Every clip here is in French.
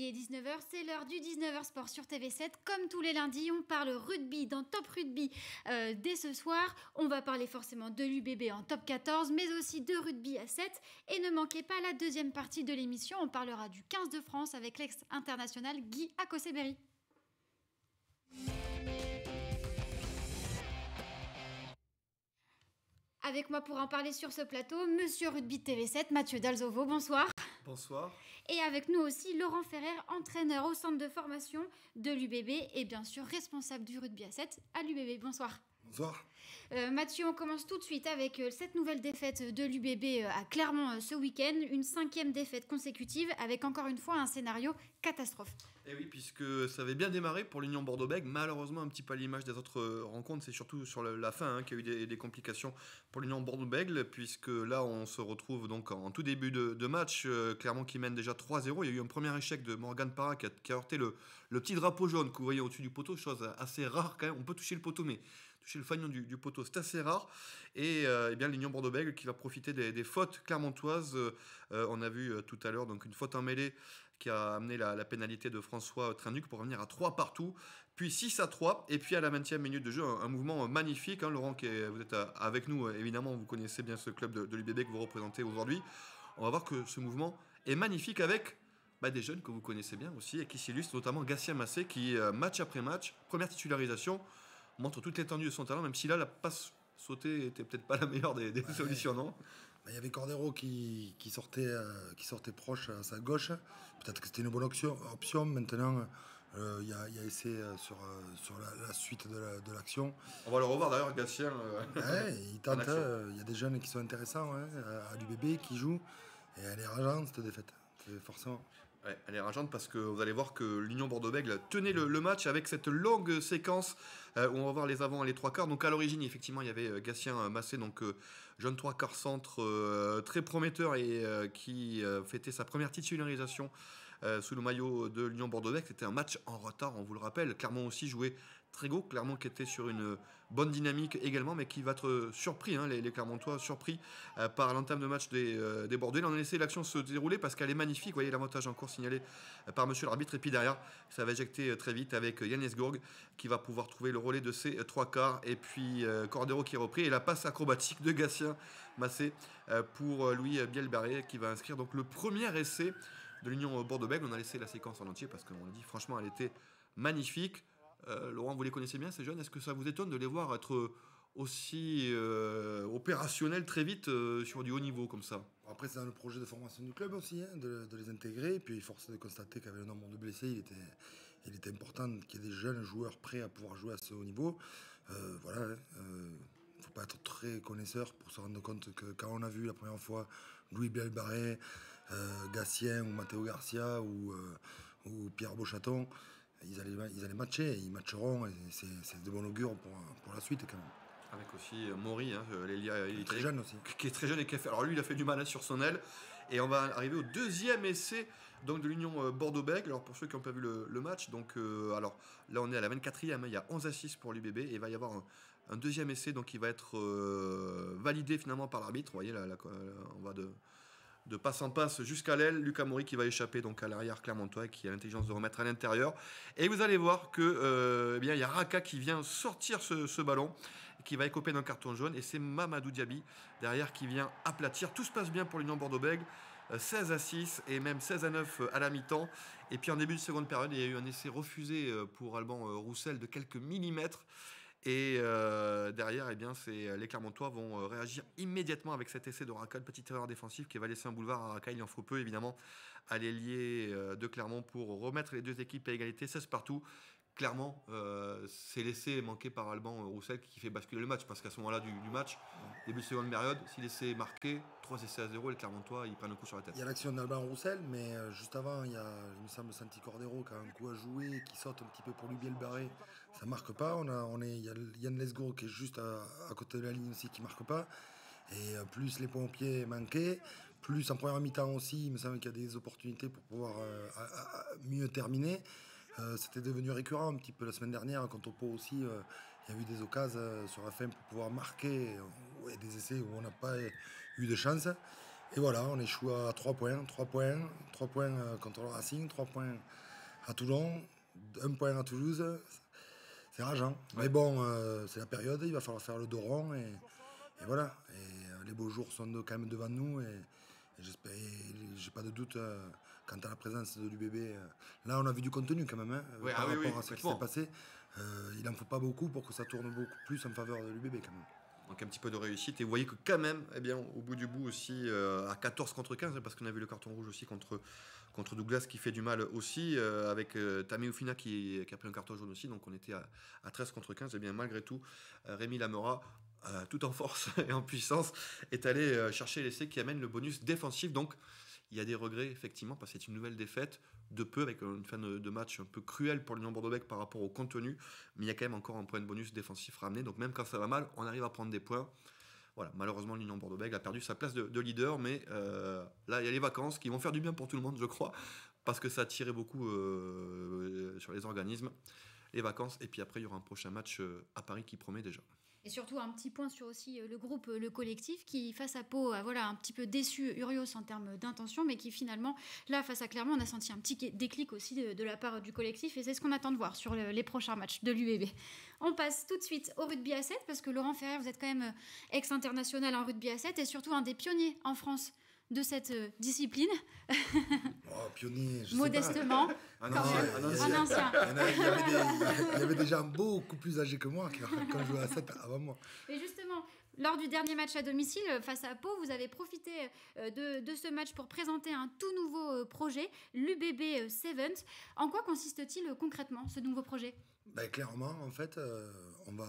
est 19h, c'est l'heure du 19h Sport sur TV7. Comme tous les lundis, on parle rugby dans Top Rugby dès ce soir. On va parler forcément de l'UBB en Top 14, mais aussi de rugby à 7. Et ne manquez pas la deuxième partie de l'émission, on parlera du 15 de France avec l'ex-international Guy Akoseberi. Avec moi pour en parler sur ce plateau, Monsieur Rugby TV7, Mathieu Dalzovo, bonsoir. Bonsoir. Et avec nous aussi Laurent Ferrer, entraîneur au centre de formation de l'UBB et bien sûr responsable du rugby à 7 à l'UBB. Bonsoir. Bonsoir. Mathieu, on commence tout de suite avec cette nouvelle défaite de l'UBB à Clermont ce week-end. Une 5e défaite consécutive avec encore une fois un scénario catastrophe. Et oui, puisque ça avait bien démarré pour l'Union Bordeaux-Bègles, malheureusement un petit peu à l'image des autres rencontres, c'est surtout sur la fin qu'il y a eu des complications pour l'Union Bordeaux-Bègles, puisque là on se retrouve donc en tout début de match, Clermont qui mène déjà 3-0, il y a eu un premier échec de Morgan Parra qui a heurté le petit drapeau jaune que vous voyez au-dessus du poteau, chose assez rare quand même, on peut toucher le poteau mais toucher le fanion du poteau c'est assez rare, et bien l'Union Bordeaux-Bègles qui va profiter des fautes clermontoises, on a vu tout à l'heure donc une faute en mêlée qui a amené la pénalité de François Trinduc pour revenir à 3 partout, puis 6-3, et puis à la 20e minute de jeu, un mouvement magnifique, hein, Laurent, vous êtes avec nous, évidemment, vous connaissez bien ce club de l'UBB que vous représentez aujourd'hui. On va voir que ce mouvement est magnifique avec des jeunes que vous connaissez bien aussi, et qui s'illustrent, notamment Gatien Massé, qui, match après match, première titularisation, montre toute l'étendue de son talent, même si là, la passe sautée était peut-être pas la meilleure des solutions, non ? Il y avait Cordero qui sortait proche à sa gauche. Peut-être que c'était une bonne option. Maintenant, il y a essai sur la suite de l'action. On va le revoir d'ailleurs, Gatien. Il tente. Il y a des jeunes qui sont intéressants à l'UBB qui jouent. Et elle est rageante cette défaite. Forcément. Ouais, elle est rageante parce que vous allez voir que l'Union Bordeaux-Bègles tenait le match avec cette longue séquence où on va voir les avants et les trois quarts. Donc à l'origine, effectivement, il y avait Gatien Massé, donc jeune trois quarts centre très prometteur et qui fêtait sa première titularisation sous le maillot de l'Union Bordeaux-Bègles. C'était un match en retard, on vous le rappelle. Clermont aussi jouait très gros. Clermont qui était sur une bonne dynamique également, mais qui va être surpris, les Clermontois surpris par l'entame de match des Bordelais. On a laissé l'action se dérouler parce qu'elle est magnifique. Vous voyez l'avantage en cours signalé par monsieur l'arbitre. Et puis derrière, ça va éjecter très vite avec Yann Esgourg qui va pouvoir trouver le relais de ses trois quarts. Et puis Cordero qui est repris. Et la passe acrobatique de Gatien Massé pour Louis Bielbarré qui va inscrire donc le premier essai de l'Union Bordeaux-Bègles. On a laissé la séquence en entier parce qu'on le dit, franchement, elle était magnifique. Laurent, vous les connaissez bien, ces jeunes. Est-ce que ça vous étonne de les voir être aussi opérationnels très vite sur du haut niveau comme ça ? Après, c'est dans le projet de formation du club aussi, de les intégrer. Et puis, force est de constater qu'avec le nombre de blessés, il était important qu'il y ait des jeunes joueurs prêts à pouvoir jouer à ce haut niveau. Voilà. Il ne faut pas être très connaisseur pour se rendre compte que quand on a vu la première fois Louis Bielbarré, Gatien ou Matteo Garcia ou Pierre Beauchaton, ils allaient matcher, et ils matcheront, et c'est de bon augure pour la suite quand même. Avec aussi Maury, il est très jeune aussi. Qui est très jeune et qui a fait. Alors lui, il a fait du mal sur son aile. Et on va arriver au deuxième essai donc, de l'Union Bordeaux-Bègles. Alors pour ceux qui n'ont pas vu le match, donc, alors, là on est à la 24e, il y a 11-6 pour l'UBB. Et il va y avoir un deuxième essai donc, qui va être validé finalement par l'arbitre. Vous voyez, là, on va de passe en passe jusqu'à l'aile. Lucas Maury qui va échapper donc à l'arrière clermontois, qui a l'intelligence de remettre à l'intérieur. Et vous allez voir que il y a Raka qui vient sortir ce ballon, qui va écoper d'un carton jaune, et c'est Mamadou Diaby derrière qui vient aplatir. Tout se passe bien pour l'Union Bordeaux-Bègles, 16-6 et même 16-9 à la mi-temps. Et puis en début de seconde période, il y a eu un essai refusé pour Alban Roussel de quelques millimètres. Et derrière, les Clermontois vont réagir immédiatement avec cet essai de Raka, une petite erreur défensive qui va laisser un boulevard à Raka. Il en faut peu, évidemment, à l'ailier de Clermont pour remettre les deux équipes à égalité, 16 partout. Clairement, c'est l'essai manqué par Alban Roussel qui fait basculer le match, parce qu'à ce moment-là du match, début de seconde période, si l'essai est marqué, 3 essais à 0, les Clermontois, ils prennent un coup sur la tête. Il y a l'action d'Alban Roussel, mais juste avant, il me semble, Santi Cordero qui a un coup à jouer, qui saute un petit peu pour lui bien le barrer. Ça ne marque pas. Il y a Yann Lesgourg qui est juste à côté de la ligne aussi qui ne marque pas. Et plus les pompiers manquaient, plus en première mi-temps aussi, il me semble qu'il y a des opportunités pour pouvoir mieux terminer. C'était devenu récurrent un petit peu la semaine dernière, quand au pot aussi, il y a eu des occasions sur la fin pour pouvoir marquer, et des essais où on n'a pas eu de chance. Et voilà, on échoue à 3 points. 3 points contre le Racing, 3 points à Toulon, 1 point à Toulouse. C'est rageant. Ouais. Mais bon, c'est la période, il va falloir faire le dos rond. Et voilà. Et les beaux jours sont quand même devant nous. Et j'espère, j'ai pas de doute quant à la présence de l'UBB. Là, on a vu du contenu quand même, hein, Ouais, par oui, rapport à ce qui s'est complètement. passé. Il n'en faut pas beaucoup pour que ça tourne beaucoup plus en faveur de l'UBB quand même. Donc un petit peu de réussite. Et vous voyez que quand même, eh bien, au bout du bout aussi, à 14 contre 15, parce qu'on a vu le carton rouge aussi contre Douglas qui fait du mal aussi, avec Tammy Oufina qui a pris un carton jaune aussi. Donc on était à 13 contre 15. Et bien malgré tout, Rémi Lamora, tout en force et en puissance, est allé chercher l'essai qui amène le bonus défensif. Donc il y a des regrets, effectivement, parce que c'est une nouvelle défaite de peu, avec une fin de match un peu cruelle pour l'Union Bordeaux-Bègles par rapport au contenu, mais il y a quand même encore un point de bonus défensif ramené, donc même quand ça va mal, on arrive à prendre des points. Voilà, malheureusement, l'Union Bordeaux-Bègles a perdu sa place de leader, mais là, il y a les vacances qui vont faire du bien pour tout le monde, je crois, parce que ça a tiré beaucoup sur les organismes, les vacances, et puis après, il y aura un prochain match à Paris qui promet déjà. Et surtout un petit point sur aussi le groupe, le collectif, qui face à Pau, voilà, un petit peu déçu Urios en termes d'intention, mais qui finalement, là, face à Clermont, on a senti un petit déclic aussi de la part du collectif, et c'est ce qu'on attend de voir sur les prochains matchs de l'UBB. On passe tout de suite au rugby à 7, parce que Laurent Ferrer, vous êtes quand même ex-international en rugby à 7, et surtout un des pionniers en France de cette discipline. Oh, pionnier, je modestement, sais pas. quand Non, même, il y un ancien. il y avait des gens beaucoup plus âgés que moi quand je jouais à 7 avant moi. Et justement, lors du dernier match à domicile face à Pau, vous avez profité de ce match pour présenter un tout nouveau projet, l'UBB Seventh. En quoi consiste-t-il concrètement, ce nouveau projet ? Ben, clairement, en fait, on va,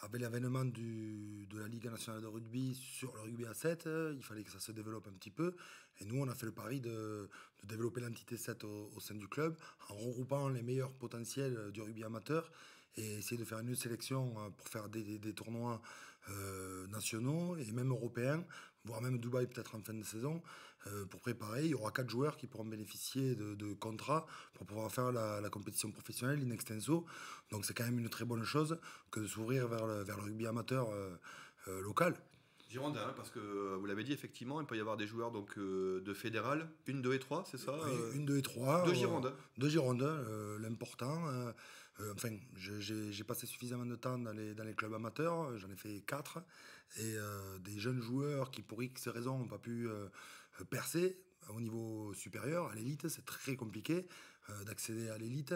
avec l'avènement de la Ligue nationale de rugby sur le rugby à 7, il fallait que ça se développe un petit peu. Et nous, on a fait le pari de développer l'entité 7 au sein du club, en regroupant les meilleurs potentiels du rugby amateur et essayer de faire une sélection pour faire des tournois nationaux et même européens, voire même Dubaï peut-être en fin de saison, pour préparer. Il y aura 4 joueurs qui pourront bénéficier de contrats pour pouvoir faire la compétition professionnelle in extenso. Donc c'est quand même une très bonne chose que de s'ouvrir vers le rugby amateur local. Girondin, hein, parce que vous l'avez dit, effectivement, il peut y avoir des joueurs donc, de fédéral, 1, 2 et 3, c'est ça Oui, 1, 2 et 3. Deux Girondins. Deux Girondins, l'important. Enfin, j'ai passé suffisamment de temps dans les clubs amateurs, j'en ai fait 4. Et des jeunes joueurs qui, pour X raisons, n'ont pas pu percer au niveau supérieur, à l'élite, c'est très compliqué d'accéder à l'élite.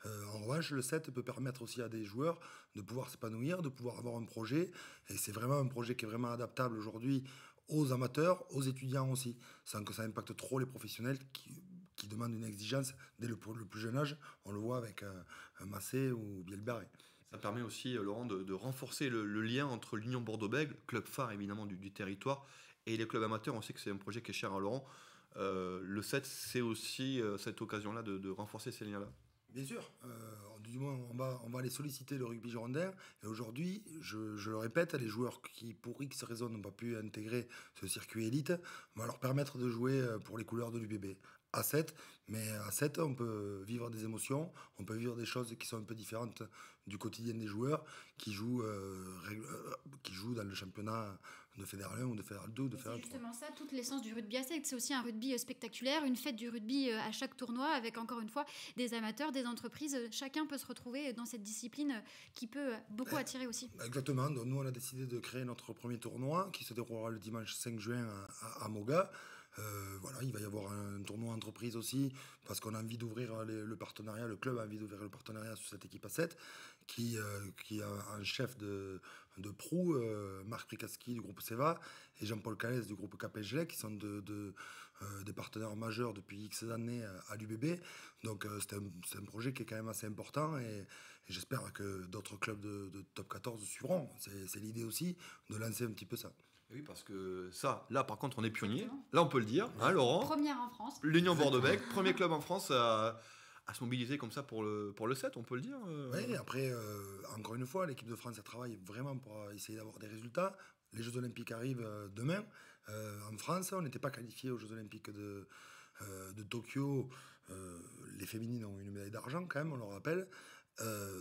En revanche, le 7 peut permettre aussi à des joueurs de pouvoir s'épanouir, de pouvoir avoir un projet. Et c'est vraiment un projet qui est vraiment adaptable aujourd'hui aux amateurs, aux étudiants aussi, sans que ça impacte trop les professionnels qui demandent une exigence dès le plus jeune âge. On le voit avec un Massé ou Bielbarré. Ça permet aussi, Laurent, de renforcer le lien entre l'Union Bordeaux-Bègles, club phare évidemment du territoire, et les clubs amateurs. On sait que c'est un projet qui est cher à Laurent. Le 7, c'est aussi cette occasion-là de renforcer ces liens-là. Bien sûr, du moins on va aller solliciter le rugby girondin. Et aujourd'hui, je le répète, les joueurs qui pour X raisons n'ont pas pu intégrer ce circuit élite, on va leur permettre de jouer pour les couleurs de l'UBB. À 7, mais à 7, on peut vivre des émotions, on peut vivre des choses qui sont un peu différentes du quotidien des joueurs qui jouent dans le championnat de Fédéral 1 ou de Fédéral 2 ou de Fédéral 3. C'est justement ça, toute l'essence du rugby à 7. C'est aussi un rugby spectaculaire, une fête du rugby à chaque tournoi, avec encore une fois des amateurs, des entreprises. Chacun peut se retrouver dans cette discipline qui peut beaucoup attirer aussi. Exactement, donc nous on a décidé de créer notre premier tournoi qui se déroulera le dimanche 5 juin à Moga. Voilà, il va y avoir un tournoi entreprise aussi parce qu'on a envie d'ouvrir le partenariat, le club a envie d'ouvrir le partenariat sur cette équipe à 7 qui a un chef de proue, Marc Prikaski du groupe Seva et Jean-Paul Calès du groupe KPG qui sont des partenaires majeurs depuis X années à l'UBB. Donc c'est un projet qui est quand même assez important et j'espère que d'autres clubs de top 14 suivront. C'est l'idée aussi de lancer un petit peu ça. Oui, parce que ça, là par contre, on est pionnier. Exactement. Là, on peut le dire, hein, Laurent. Première en France. L'Union Bordeaux-Bègles, premier club en France à se mobiliser comme ça pour le 7, on peut le dire. Oui, après, encore une fois, l'équipe de France, elle travaille vraiment pour essayer d'avoir des résultats. Les Jeux Olympiques arrivent demain. En France, on n'était pas qualifié aux Jeux Olympiques de Tokyo. Les féminines ont une médaille d'argent quand même, on le rappelle.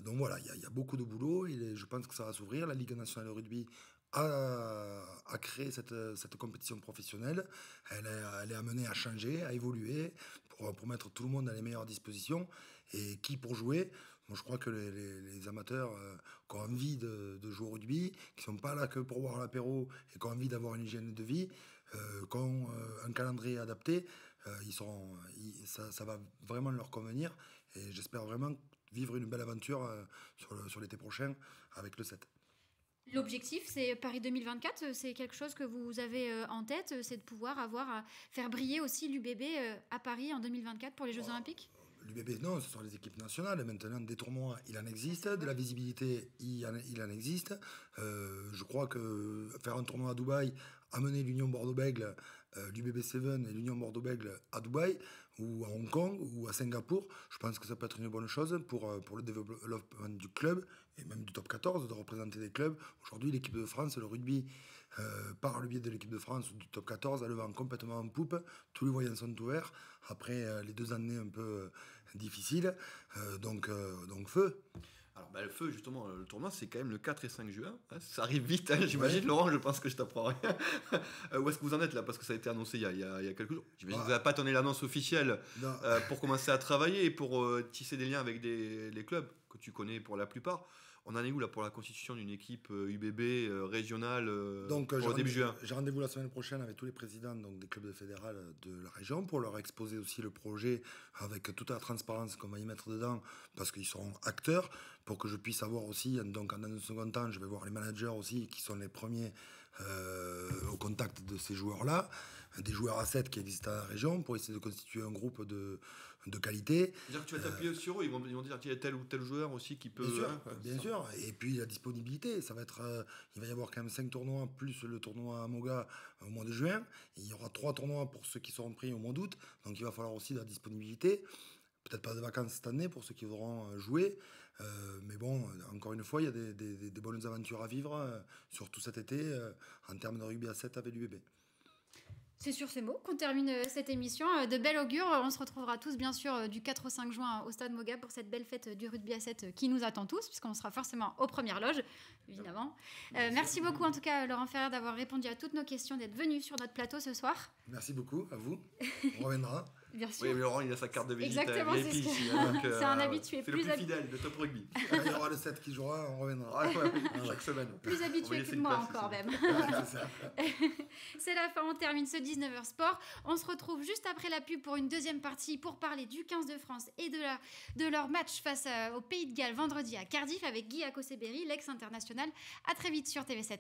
Donc voilà, il y a beaucoup de boulot. Je pense que ça va s'ouvrir. La Ligue nationale de rugby à créer cette compétition professionnelle. Elle est amenée à changer, à évoluer, pour mettre tout le monde dans les meilleures dispositions. Et qui pour jouer? Moi, je crois que les amateurs qui ont envie de jouer au rugby, qui ne sont pas là que pour boire l'apéro et qui ont envie d'avoir une hygiène de vie, qui ont un calendrier adapté, ça va vraiment leur convenir. Et j'espère vraiment vivre une belle aventure sur l'été prochain avec le 7. L'objectif, c'est Paris 2024, c'est quelque chose que vous avez en tête, c'est de pouvoir faire briller aussi l'UBB à Paris en 2024 pour les Jeux Olympiques? L'UBB, non, ce sont les équipes nationales. Maintenant, des tournois, il en existe. De la visibilité, il en existe. Je crois que faire un tournoi à Dubaï, amener l'Union Bordeaux-Bègles, l'UBB 7 et l'Union Bordeaux-Bègles à Dubaï, ou à Hong Kong, ou à Singapour, je pense que ça peut être une bonne chose pour le développement du club, et même du top 14, de représenter des clubs. Aujourd'hui, l'équipe de France, le rugby, par le biais de l'équipe de France ou du top 14, elle va complètement en poupe. Tous les voyants sont ouverts. Après les 2 années un peu difficiles, donc feu. Alors, le feu, justement, le tournoi, c'est quand même le 4 et 5 juin. Hein, ça arrive vite, hein, j'imagine. Ouais. Laurent, je pense que je t'apprends rien. Où est-ce que vous en êtes là? Parce que ça a été annoncé il y a quelques jours. J'imagine que vous n'avez pas donné l'annonce officielle pour commencer à travailler et pour tisser des liens avec les clubs que tu connais pour la plupart. On en est où là pour la constitution d'une équipe UBB régionale pour le début juin? J'ai rendez-vous la semaine prochaine avec tous les présidents des clubs fédérales de la région pour leur exposer aussi le projet avec toute la transparence qu'on va y mettre dedans parce qu'ils seront acteurs pour que je puisse avoir aussi, donc en un second temps, je vais voir les managers aussi qui sont les premiers au contact de ces joueurs-là, des joueurs à 7 qui existent à la région pour essayer de constituer un groupe de qualité. C'est-à-dire que tu vas t'appuyer sur eux, ils vont dire qu'il y a tel ou tel joueur aussi qui peut... Bien sûr. Et puis la disponibilité, ça va être... il va y avoir quand même 5 tournois, plus le tournoi à Moga au mois de juin. Et il y aura 3 tournois pour ceux qui seront pris au mois d'août. Donc il va falloir aussi de la disponibilité. Peut-être pas de vacances cette année pour ceux qui voudront jouer. Mais bon, encore une fois, il y a des bonnes aventures à vivre, surtout cet été, en termes de rugby à 7 avec l'UBB. C'est sur ces mots qu'on termine cette émission. De bel augure. On se retrouvera tous, bien sûr, du 4 au 5 juin au Stade Moga pour cette belle fête du rugby à 7 qui nous attend tous, puisqu'on sera forcément aux premières loges, évidemment. Merci beaucoup, en tout cas, Laurent Ferrer, d'avoir répondu à toutes nos questions, d'être venu sur notre plateau ce soir. Merci beaucoup, à vous. On reviendra. Bien sûr. Oui, mais Laurent, il a sa carte de visite. Exactement, VIP c'est ici. C'est un habitué. C'est le plus fidèle de Top Rugby. Il y aura le 7 qui jouera, on reviendra. Chaque semaine. Plus habitué que moi encore même. C'est la fin, on termine ce 19h Sport. On se retrouve juste après la pub pour une deuxième partie pour parler du 15 de France et de leur match face au Pays de Galles vendredi à Cardiff avec Guy Akoseberi, l'ex-international. À très vite sur TV7.